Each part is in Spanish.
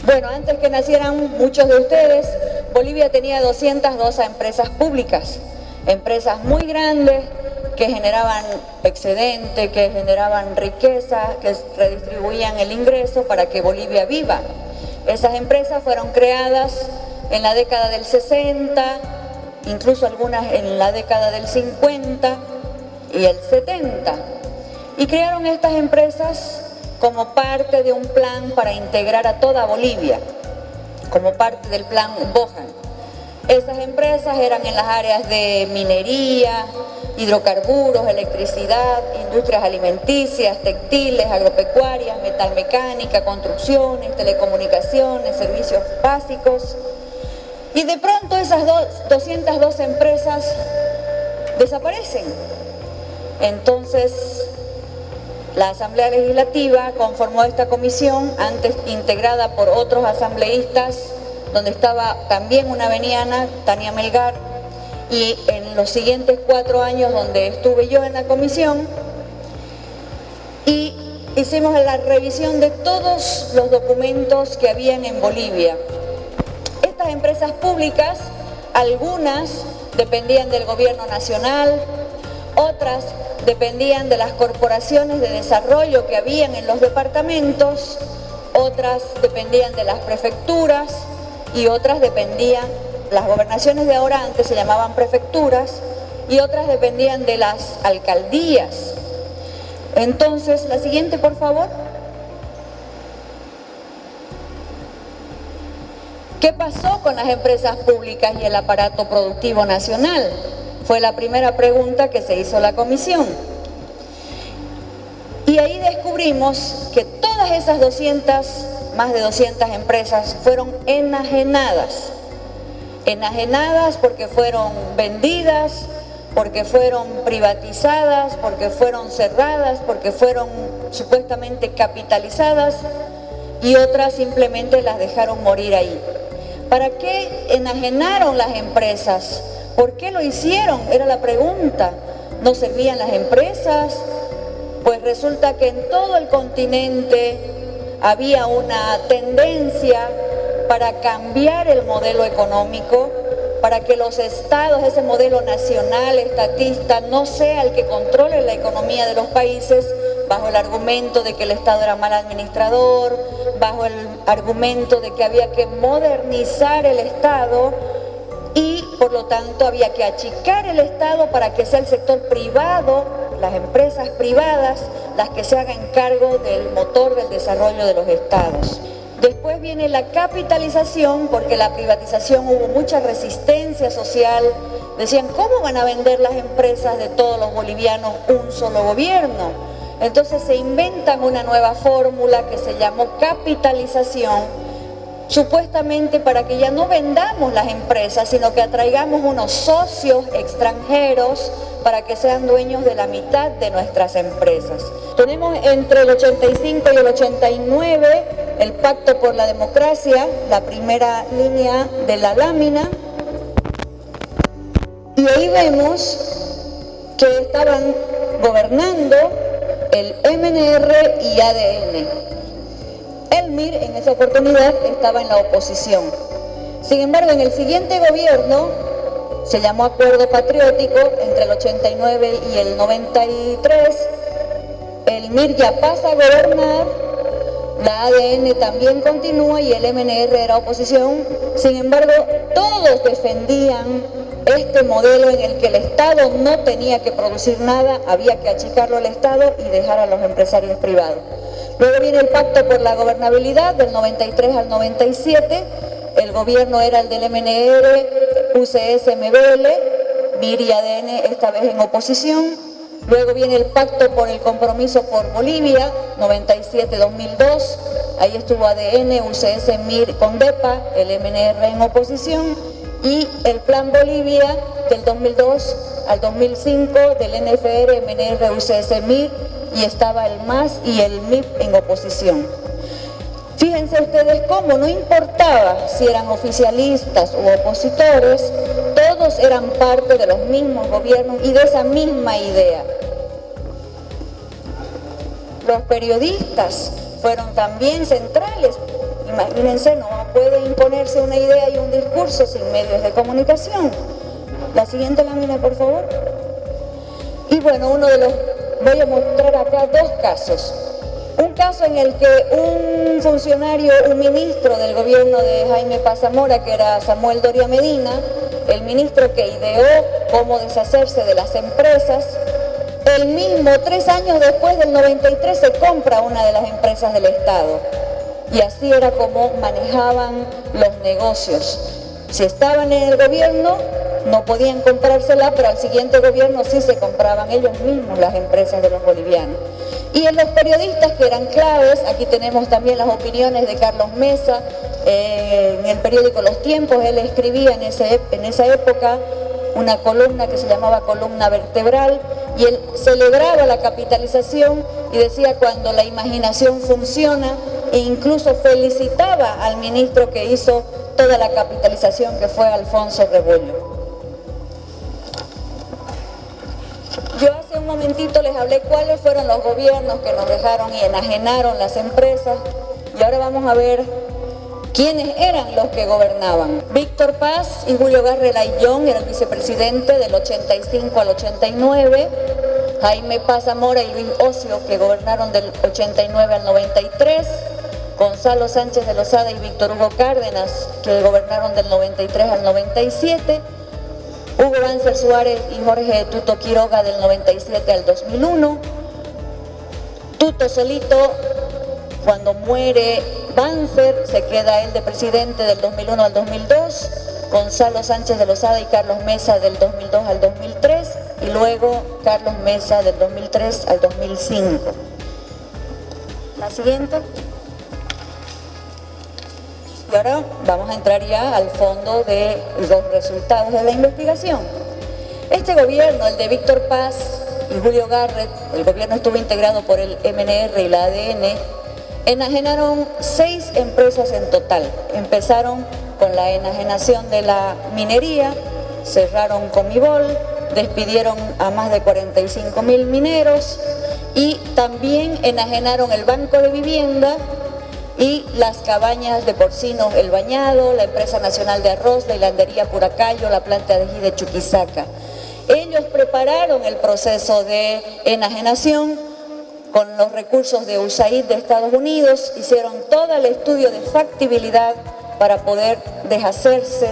Bueno, antes que nacieran muchos de ustedes, Bolivia tenía 202 empresas públicas, empresas muy grandes que generaban excedente, que generaban riqueza, que redistribuían el ingreso para que Bolivia viva. Esas empresas fueron creadas en la década del 60, incluso algunas en la década del 50 y el 70. Y crearon estas empresas como parte de un plan para integrar a toda Bolivia, como parte del plan Bohan. Esas empresas eran en las áreas de minería, hidrocarburos, electricidad, industrias alimenticias, textiles, agropecuarias, metalmecánica, construcciones, telecomunicaciones, servicios básicos. Y de pronto esas 202 empresas desaparecen. Entonces, la Asamblea Legislativa conformó esta comisión, antes integrada por otros asambleístas, donde estaba también una veniana, Tania Melgar, y en los siguientes 4 años donde estuve yo en la comisión, y hicimos la revisión de todos los documentos que habían en Bolivia. Estas empresas públicas, algunas dependían del gobierno nacional, otras dependían de las corporaciones de desarrollo que habían en los departamentos, otras dependían de las prefecturas y otras dependían, las gobernaciones de ahora antes se llamaban prefecturas, y otras dependían de las alcaldías. Entonces, la siguiente, por favor. ¿Qué pasó con las empresas públicas y el aparato productivo nacional? Fue la primera pregunta que se hizo la comisión. Y ahí descubrimos que todas esas más de 200 empresas fueron enajenadas. Enajenadas porque fueron vendidas, porque fueron privatizadas, porque fueron cerradas, porque fueron supuestamente capitalizadas, y otras simplemente las dejaron morir ahí. ¿Para qué enajenaron las empresas? ¿Por qué lo hicieron? Era la pregunta. ¿No servían las empresas? Pues resulta que en todo el continente había una tendencia para cambiar el modelo económico, para que los estados, ese modelo nacional, estatista, no sea el que controle la economía de los países, bajo el argumento de que el Estado era mal administrador, bajo el argumento de que había que modernizar el Estado y por lo tanto había que achicar el Estado para que sea el sector privado, las empresas privadas, las que se hagan cargo del motor del desarrollo de los estados. Después viene la capitalización, porque la privatización hubo mucha resistencia social. Decían, ¿cómo van a vender las empresas de todos los bolivianos un solo gobierno? Entonces se inventan una nueva fórmula que se llamó capitalización, supuestamente para que ya no vendamos las empresas, sino que atraigamos unos socios extranjeros para que sean dueños de la mitad de nuestras empresas. Tenemos entre el 85 y el 89 el Pacto por la Democracia, la primera línea de la lámina, y ahí vemos que estaban gobernando el MNR y ADN. El MIR en esa oportunidad estaba en la oposición. Sin embargo, en el siguiente gobierno, se llamó Acuerdo Patriótico, entre el 89 y el 93, el MIR ya pasa a gobernar, la ADN también continúa y el MNR era oposición. Sin embargo, todos defendían este modelo en el que el Estado no tenía que producir nada, había que achicarlo al Estado y dejar a los empresarios privados. Luego viene el Pacto por la Gobernabilidad del 93 al 97, el gobierno era el del MNR, UCS, MBL, MIR y ADN esta vez en oposición. Luego viene el Pacto por el Compromiso por Bolivia, 97-2002, ahí estuvo ADN, UCS, MIR con DEPA, el MNR en oposición, y el Plan Bolivia del 2002 al 2005 del NFR, MNR, UCS, MIR, y estaba el MAS y el MIP en oposición. Fíjense ustedes cómo no importaba si eran oficialistas u opositores, todos eran parte de los mismos gobiernos y de esa misma idea. Los periodistas fueron también centrales. imagínense, no puede imponerse una idea y un discurso sin medios de comunicación. La siguiente lámina, por favor. Y bueno, voy a mostrar acá dos casos. Un caso en el que un funcionario, un ministro del gobierno de Jaime Paz Zamora, que era Samuel Doria Medina, el ministro que ideó cómo deshacerse de las empresas, él mismo 3 años después del 93 se compra una de las empresas del Estado. Y así era como manejaban los negocios. Si estaban en el gobierno, no podían comprársela, pero al siguiente gobierno sí se compraban ellos mismos las empresas de los bolivianos. Y en los periodistas que eran claves, aquí tenemos también las opiniones de Carlos Mesa, en el periódico Los Tiempos. Él escribía en esa época una columna que se llamaba Columna Vertebral, y él celebraba la capitalización y decía cuando la imaginación funciona, e incluso felicitaba al ministro que hizo toda la capitalización, que fue Alfonso Rebollo. Yo hace un momentito les hablé cuáles fueron los gobiernos que nos dejaron y enajenaron las empresas, y ahora vamos a ver quiénes eran los que gobernaban. Víctor Paz y Julio Garre Layllón eran vicepresidente del 85 al 89, Jaime Paz Zamora y Luis Ocio, que gobernaron del 89 al 93, Gonzalo Sánchez de Lozada y Víctor Hugo Cárdenas, que gobernaron del 93 al 97, Hugo Banzer Suárez y Jorge Tuto Quiroga del 97 al 2001, Tuto solito, cuando muere Banzer, se queda él de presidente del 2001 al 2002, Gonzalo Sánchez de Lozada y Carlos Mesa del 2002 al 2003, y luego Carlos Mesa del 2003 al 2005. La siguiente. Y ahora vamos a entrar ya al fondo de los resultados de la investigación. Este gobierno, el de Víctor Paz y Julio Garre, el gobierno estuvo integrado por el MNR y la ADN, enajenaron 6 empresas en total. Empezaron con la enajenación de la minería, cerraron Comibol, despidieron a más de 45.000 mineros y también enajenaron el Banco de Vivienda y las cabañas de porcinos El Bañado, la Empresa Nacional de Arroz, la hilandería Puracayo, la planta de ají de Chuquisaca. Ellos prepararon el proceso de enajenación con los recursos de USAID de Estados Unidos, hicieron todo el estudio de factibilidad para poder deshacerse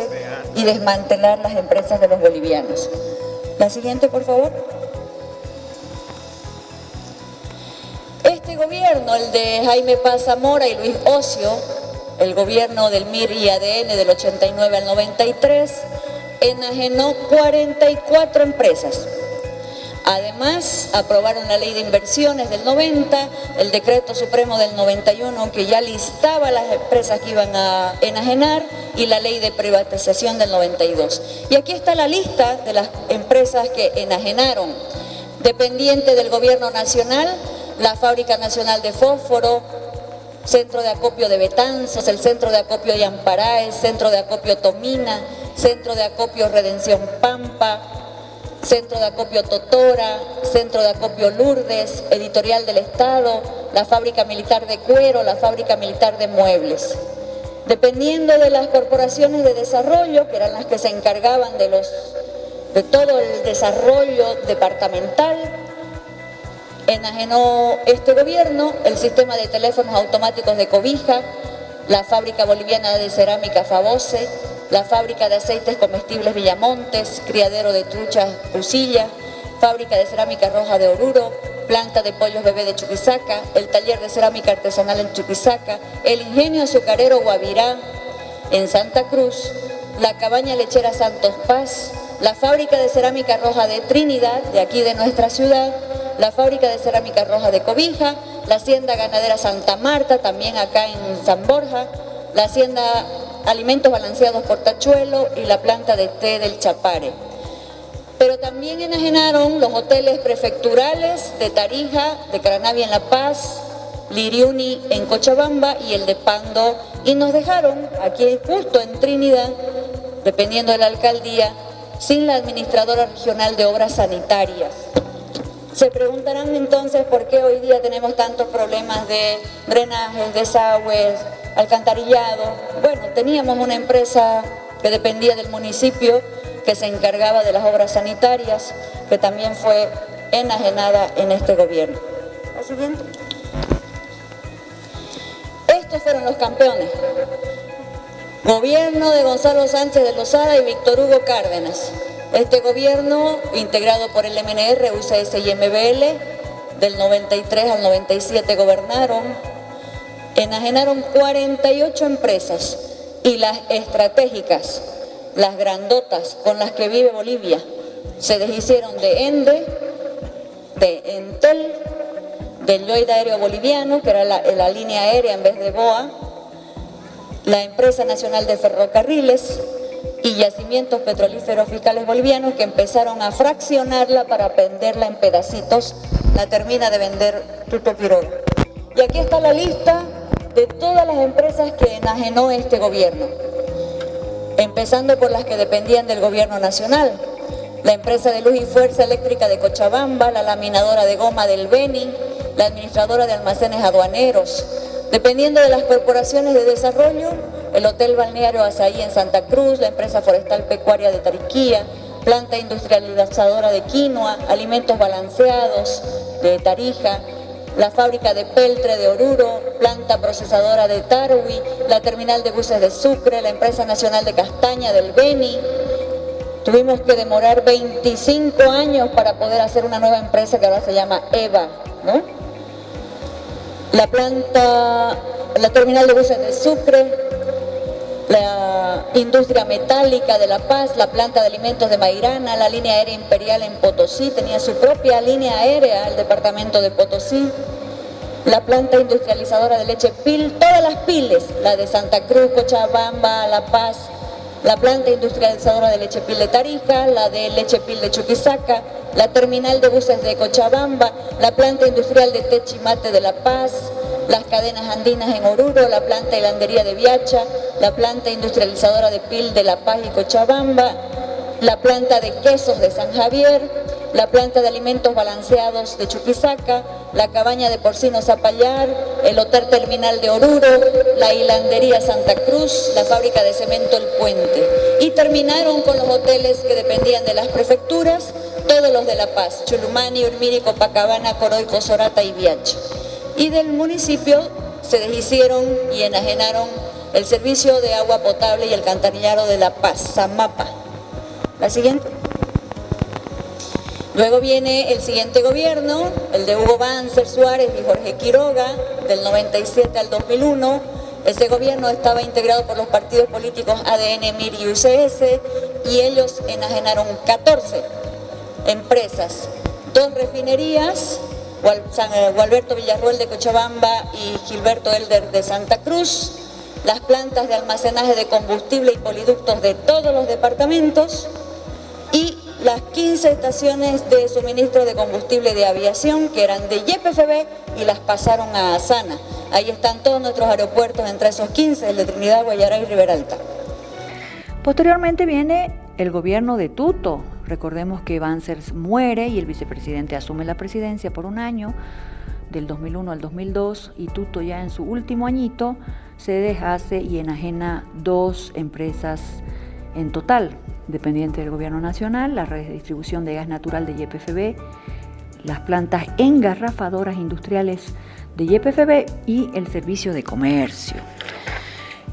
y desmantelar las empresas de los bolivianos. La siguiente, por favor. Este gobierno, el de Jaime Paz Zamora y Luis Ocio, el gobierno del MIR y ADN del 89 al 93, enajenó 44 empresas. Además, aprobaron la Ley de Inversiones del 90, el Decreto Supremo del 91, que ya listaba las empresas que iban a enajenar, y la Ley de Privatización del 92. Y aquí está la lista de las empresas que enajenaron. Dependiente del Gobierno Nacional, la Fábrica Nacional de Fósforo, Centro de Acopio de Betanzos, el Centro de Acopio Yamparae, Centro de Acopio Tomina, Centro de Acopio Redención Pampa, Centro de Acopio Totora, Centro de Acopio Lourdes, Editorial del Estado, la Fábrica Militar de Cuero, la Fábrica Militar de Muebles. Dependiendo de las corporaciones de desarrollo, que eran las que se encargaban de todo el desarrollo departamental, enajenó este gobierno el sistema de teléfonos automáticos de Cobija, la Fábrica Boliviana de Cerámica Fabose, la Fábrica de Aceites Comestibles Villamontes, Criadero de Truchas Usilla, Fábrica de Cerámica Roja de Oruro, Planta de Pollos Bebé de Chuquisaca, el Taller de Cerámica Artesanal en Chuquisaca, el Ingenio Azucarero Guavirá en Santa Cruz, la Cabaña Lechera Santos Paz, la Fábrica de Cerámica Roja de Trinidad, de aquí de nuestra ciudad, la Fábrica de Cerámica Roja de Cobija, la Hacienda Ganadera Santa Marta, también acá en San Borja, la Hacienda Alimentos Balanceados Portachuelo y la planta de té del Chapare. Pero también enajenaron los hoteles prefecturales de Tarija, de Caranavi en La Paz, Liriuni en Cochabamba y el de Pando, y nos dejaron aquí justo en Trinidad, dependiendo de la alcaldía, sin la administradora regional de obras sanitarias. Se preguntarán entonces por qué hoy día tenemos tantos problemas de drenajes, desagües, alcantarillado. Bueno, teníamos una empresa que dependía del municipio, que se encargaba de las obras sanitarias, que también fue enajenada en este gobierno. La siguiente. Estos fueron los campeones. Gobierno de Gonzalo Sánchez de Lozada y Víctor Hugo Cárdenas. Este gobierno, integrado por el MNR, UCS y MBL, del 93 al 97 gobernaron, enajenaron 48 empresas y las estratégicas, las grandotas con las que vive Bolivia, se deshicieron de ENDE, de Entel, del Lloyd Aéreo Boliviano, que era la línea aérea en vez de BOA, la Empresa Nacional de Ferrocarriles y Yacimientos Petrolíferos Fiscales Bolivianos, que empezaron a fraccionarla para venderla en pedacitos. La termina de vender Tuto Quiroga. Y aquí está la lista de todas las empresas que enajenó este gobierno, empezando por las que dependían del gobierno nacional. La empresa de luz y fuerza eléctrica de Cochabamba, la laminadora de goma del Beni, la administradora de almacenes aduaneros. Dependiendo de las corporaciones de desarrollo, el Hotel Balneario Azaí en Santa Cruz, la empresa forestal pecuaria de Tariquía, planta industrializadora de quinoa, alimentos balanceados de Tarija, la fábrica de peltre de Oruro, planta procesadora de Tarwi, la terminal de buses de Sucre, la empresa nacional de castaña del Beni. Tuvimos que demorar 25 años para poder hacer una nueva empresa que ahora se llama EVA, ¿no? La terminal de buses de Sucre, la industria metálica de La Paz, la planta de alimentos de Mairana, la línea aérea imperial en Potosí, tenía su propia línea aérea el departamento de Potosí, la planta industrializadora de leche PIL, todas las piles, la de Santa Cruz, Cochabamba, La Paz, la planta industrializadora de leche PIL de Tarija, la de leche PIL de Chuquisaca, la terminal de buses de Cochabamba, la planta industrial de té Chimate de La Paz, las cadenas andinas en Oruro, la planta hilandería de Viacha, la planta industrializadora de PIL de La Paz y Cochabamba, la planta de quesos de San Javier, la planta de alimentos balanceados de Chuquisaca, la cabaña de porcinos Zapallar, el hotel terminal de Oruro, la hilandería Santa Cruz, la fábrica de cemento El Puente. Y terminaron con los hoteles que dependían de las prefecturas, todos los de La Paz, Chulumani, Urmiri, Copacabana, Coroico, Sorata y Viacha. Y del municipio se deshicieron y enajenaron el servicio de agua potable y el alcantarillado de La Paz, Zamapa. La siguiente. Luego viene el siguiente gobierno, el de Hugo Banzer Suárez y Jorge Quiroga, del 97 al 2001. Ese gobierno estaba integrado por los partidos políticos ADN, MIR y UCS, y ellos enajenaron 14 empresas, 2 refinerías, Gualberto Villarroel de Cochabamba y Gilberto Elder de Santa Cruz, las plantas de almacenaje de combustible y poliductos de todos los departamentos y las 15 estaciones de suministro de combustible de aviación que eran de YPFB y las pasaron a Asana. Ahí están todos nuestros aeropuertos, entre esos 15, el de Trinidad, Guayará y Riberalta. Posteriormente viene el gobierno de Tuto. Recordemos que Banzer muere y el vicepresidente asume la presidencia por un año, del 2001 al 2002, y Tuto ya en su último añito se deshace y enajena 2 empresas en total, dependientes del gobierno nacional, la red de distribución de gas natural de YPFB, las plantas engarrafadoras industriales de YPFB y el servicio de comercio.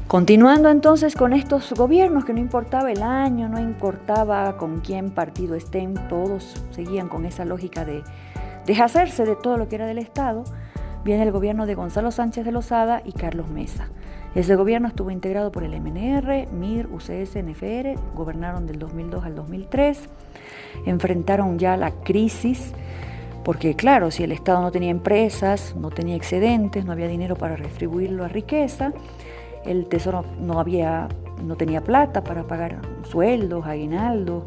Continuando entonces con estos gobiernos, que no importaba el año, no importaba con quién partido estén, todos seguían con esa lógica de deshacerse de todo lo que era del Estado, viene el gobierno de Gonzalo Sánchez de Lozada y Carlos Mesa. Ese gobierno estuvo integrado por el MNR, MIR, UCS, NFR, gobernaron del 2002 al 2003, enfrentaron ya la crisis, porque claro, si el Estado no tenía empresas, no tenía excedentes, no había dinero para redistribuirlo a riqueza, el Tesoro no tenía plata para pagar sueldos, aguinaldos,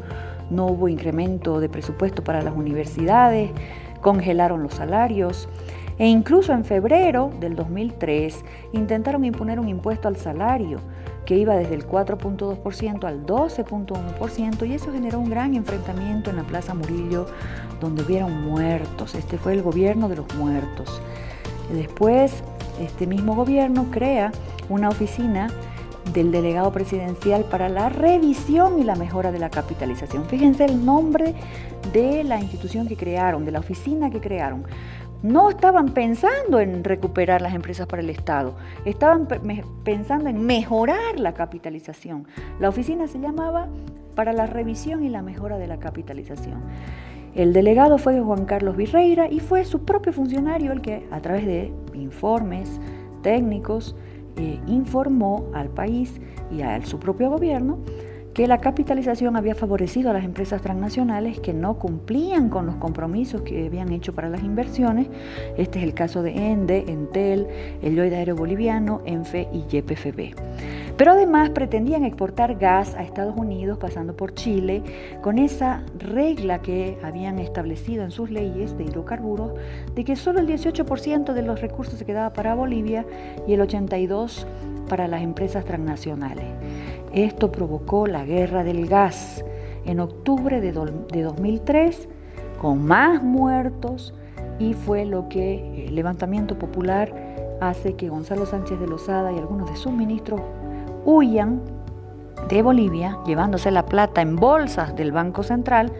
no hubo incremento de presupuesto para las universidades, congelaron los salarios e incluso en febrero del 2003 intentaron imponer un impuesto al salario que iba desde el 4.2% al 12.1%, y eso generó un gran enfrentamiento en la Plaza Murillo, donde hubieron muertos. Este fue el gobierno de los muertos. Después, este mismo gobierno crea una oficina del delegado presidencial para la revisión y la mejora de la capitalización. Fíjense el nombre de la institución que crearon, de la oficina que crearon. No estaban pensando en recuperar las empresas para el Estado, estaban pensando en mejorar la capitalización. La oficina se llamaba para la revisión y la mejora de la capitalización. El delegado fue Juan Carlos Virreira y fue su propio funcionario el que, a través de informes técnicos, informó al país y a su propio gobierno que la capitalización había favorecido a las empresas transnacionales que no cumplían con los compromisos que habían hecho para las inversiones. Este es el caso de ENDE, Entel, el Lloyd Aéreo Boliviano, ENFE y YPFB. Pero además pretendían exportar gas a Estados Unidos pasando por Chile, con esa regla que habían establecido en sus leyes de hidrocarburos, de que solo el 18% de los recursos se quedaba para Bolivia y el 82% para las empresas transnacionales. Esto provocó la guerra del gas en octubre de 2003, con más muertos, y fue lo que el levantamiento popular hace que Gonzalo Sánchez de Lozada y algunos de sus ministros huyan de Bolivia, llevándose la plata en bolsas del Banco Central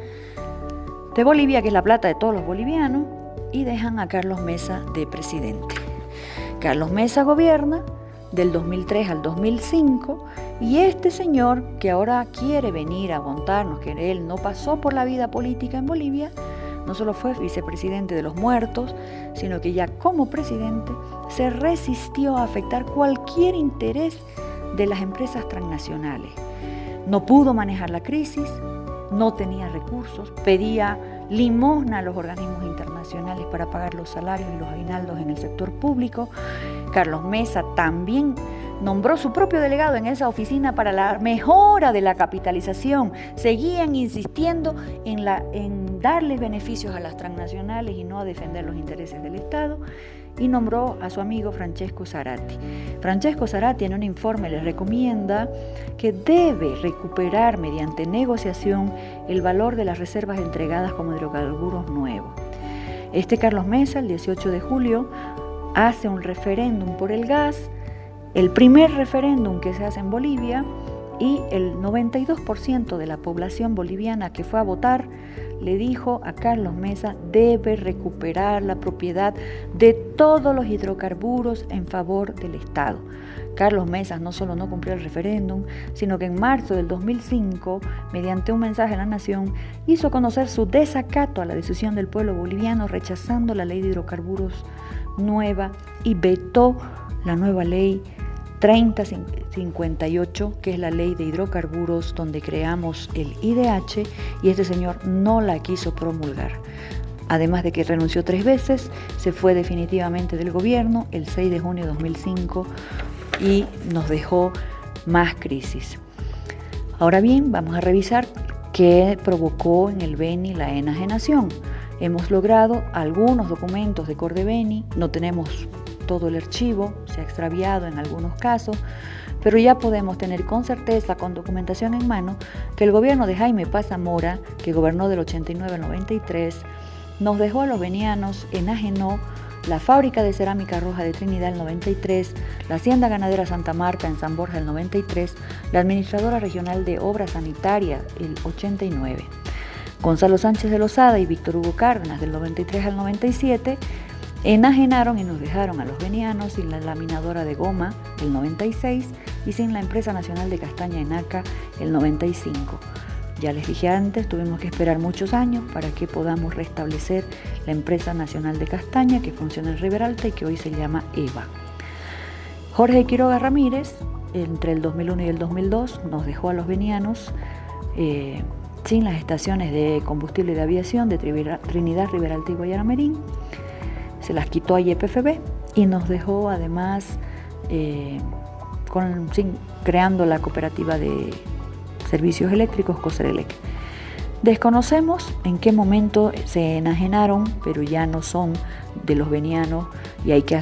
de Bolivia, que es la plata de todos los bolivianos, y dejan a Carlos Mesa de presidente. Carlos Mesa gobierna del 2003 al 2005, y este señor, que ahora quiere venir a contarnos que él no pasó por la vida política en Bolivia, no solo fue vicepresidente de los muertos, sino que ya como presidente se resistió a afectar cualquier interés de las empresas transnacionales. No pudo manejar la crisis, no tenía recursos, pedía limosna a los organismos internacionales para pagar los salarios y los aguinaldos en el sector público. Carlos Mesa también nombró su propio delegado en esa oficina para la mejora de la capitalización. Seguían insistiendo en darles beneficios a las transnacionales y no a defender los intereses del Estado, y nombró a su amigo Francesco Zarate. Francesco Zarate en un informe le recomienda que debe recuperar mediante negociación el valor de las reservas entregadas como hidrocarburos nuevos. Este Carlos Mesa, el 18 de julio, hace un referéndum por el gas, el primer referéndum que se hace en Bolivia, y el 92% de la población boliviana que fue a votar le dijo a Carlos Mesa: debe recuperar la propiedad de todos los hidrocarburos en favor del Estado. Carlos Mesa no solo no cumplió el referéndum, sino que en marzo del 2005, mediante un mensaje a la Nación, hizo conocer su desacato a la decisión del pueblo boliviano, rechazando la ley de hidrocarburos nueva, y vetó la nueva ley 3058, que es la ley de hidrocarburos donde creamos el IDH, y este señor no la quiso promulgar. Además de que renunció 3 veces, se fue definitivamente del gobierno el 6 de junio de 2005 y nos dejó más crisis. Ahora bien, vamos a revisar qué provocó en el Beni la enajenación. Hemos logrado algunos documentos de Cordebeni, no tenemos todo el archivo, se ha extraviado en algunos casos, pero ya podemos tener con certeza, con documentación en mano, que el gobierno de Jaime Paz Zamora, que gobernó del 89 al 93, nos dejó a los benianos, enajenó la fábrica de cerámica roja de Trinidad el 93, la hacienda ganadera Santa Marta en San Borja el 93, la administradora regional de obras sanitarias el 89. Gonzalo Sánchez de Lozada y Víctor Hugo Cárdenas del 93 al 97 enajenaron y nos dejaron a los benianos sin la laminadora de goma el 96 y sin la empresa nacional de castaña ENACA el 95. Ya les dije antes, tuvimos que esperar muchos años para que podamos restablecer la empresa nacional de castaña que funciona en Riberalta y que hoy se llama EVA. Jorge Quiroga Ramírez, entre el 2001 y el 2002, nos dejó a los benianos sin las estaciones de combustible de aviación de Trinidad, Riberalta y Guayaramerín. Se las quitó a YPFB y nos dejó además creando la cooperativa de servicios eléctricos Coserelec. Desconocemos en qué momento se enajenaron, pero ya no son de los benianos y hay que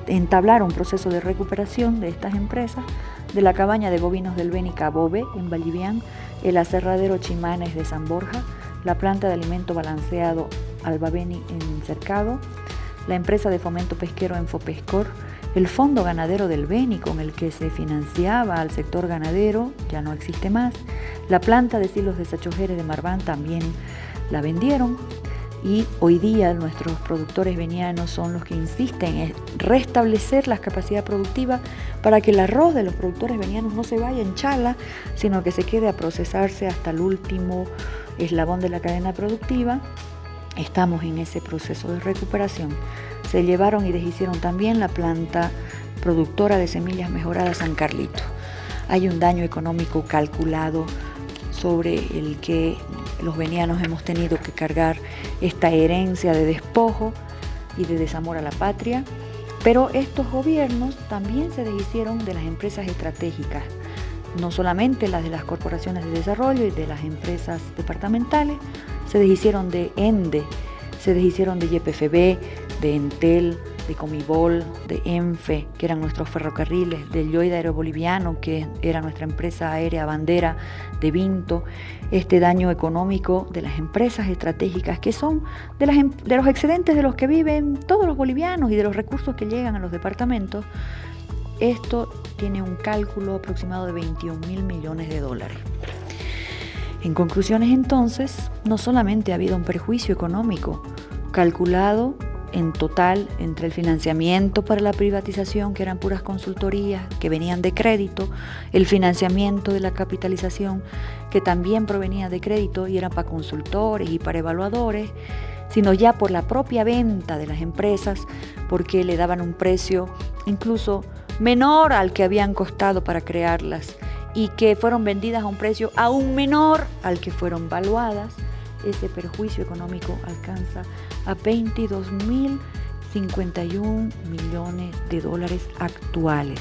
entablar un proceso de recuperación de estas empresas de la cabaña de bovinos del Beni Cabobe en Vallivián, el aserradero Chimanes de San Borja, la planta de alimento balanceado Albabeni en Cercado, la empresa de fomento pesquero Enfopescor, el fondo ganadero del Beni con el que se financiaba al sector ganadero, ya no existe más, la planta de silos de Sachojeres de Marván también la vendieron, y hoy día nuestros productores benianos son los que insisten en restablecer la capacidad productiva para que el arroz de los productores benianos no se vaya en chala, sino que se quede a procesarse hasta el último eslabón de la cadena productiva. Estamos en ese proceso de recuperación. Se llevaron y deshicieron también la planta productora de semillas mejoradas San Carlito. Hay un daño económico calculado sobre el que los benianos hemos tenido que cargar esta herencia de despojo y de desamor a la patria, pero estos gobiernos también se deshicieron de las empresas estratégicas, no solamente las de las corporaciones de desarrollo y de las empresas departamentales, se deshicieron de ENDE, se deshicieron de YPFB, de Entel, de Comibol, de ENFE, que eran nuestros ferrocarriles, del Lloida Aeroboliviano, que era nuestra empresa aérea bandera, de Vinto. Este daño económico de las empresas estratégicas, que son de los excedentes de los que viven todos los bolivianos y de los recursos que llegan a los departamentos, esto tiene un cálculo aproximado de 21.000 millones de dólares. En conclusiones, entonces, no solamente ha habido un perjuicio económico calculado en total entre el financiamiento para la privatización, que eran puras consultorías que venían de crédito, el financiamiento de la capitalización, que también provenía de crédito y eran para consultores y para evaluadores, sino ya por la propia venta de las empresas, porque le daban un precio incluso menor al que habían costado para crearlas y que fueron vendidas a un precio aún menor al que fueron valuadas. Ese perjuicio económico alcanza a 22.051 millones de dólares actuales.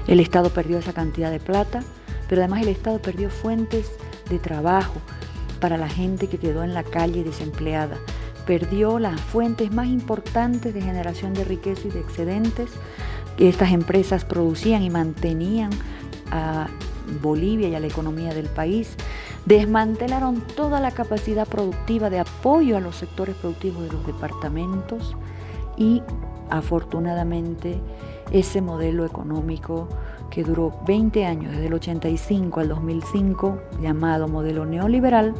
El Estado perdió esa cantidad de plata, pero además el Estado perdió fuentes de trabajo para la gente que quedó en la calle desempleada. Perdió las fuentes más importantes de generación de riqueza y de excedentes que estas empresas producían y mantenían a Bolivia y a la economía del país. Desmantelaron toda la capacidad productiva de apoyo a los sectores productivos de los departamentos y, afortunadamente, ese modelo económico que duró 20 años, desde el 85 al 2005, llamado modelo neoliberal,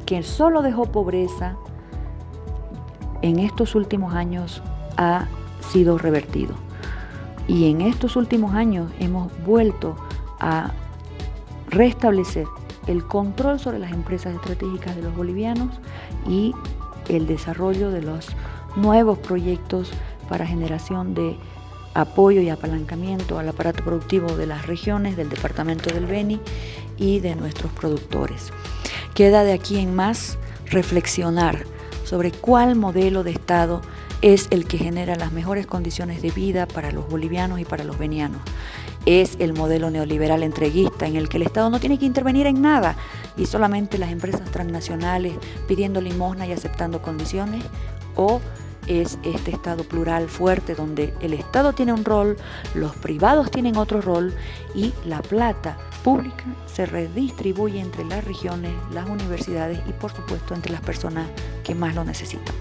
que solo dejó pobreza, en estos últimos años ha sido revertido. Y en estos últimos años hemos vuelto a restablecer el control sobre las empresas estratégicas de los bolivianos y el desarrollo de los nuevos proyectos para generación de apoyo y apalancamiento al aparato productivo de las regiones, del departamento del Beni y de nuestros productores. Queda de aquí en más reflexionar sobre cuál modelo de Estado es el que genera las mejores condiciones de vida para los bolivianos y para los benianos. Es el modelo neoliberal entreguista en el que el Estado no tiene que intervenir en nada y solamente las empresas transnacionales pidiendo limosna y aceptando condiciones, o es este Estado plural fuerte donde el Estado tiene un rol, los privados tienen otro rol y la plata pública se redistribuye entre las regiones, las universidades y por supuesto entre las personas que más lo necesitan.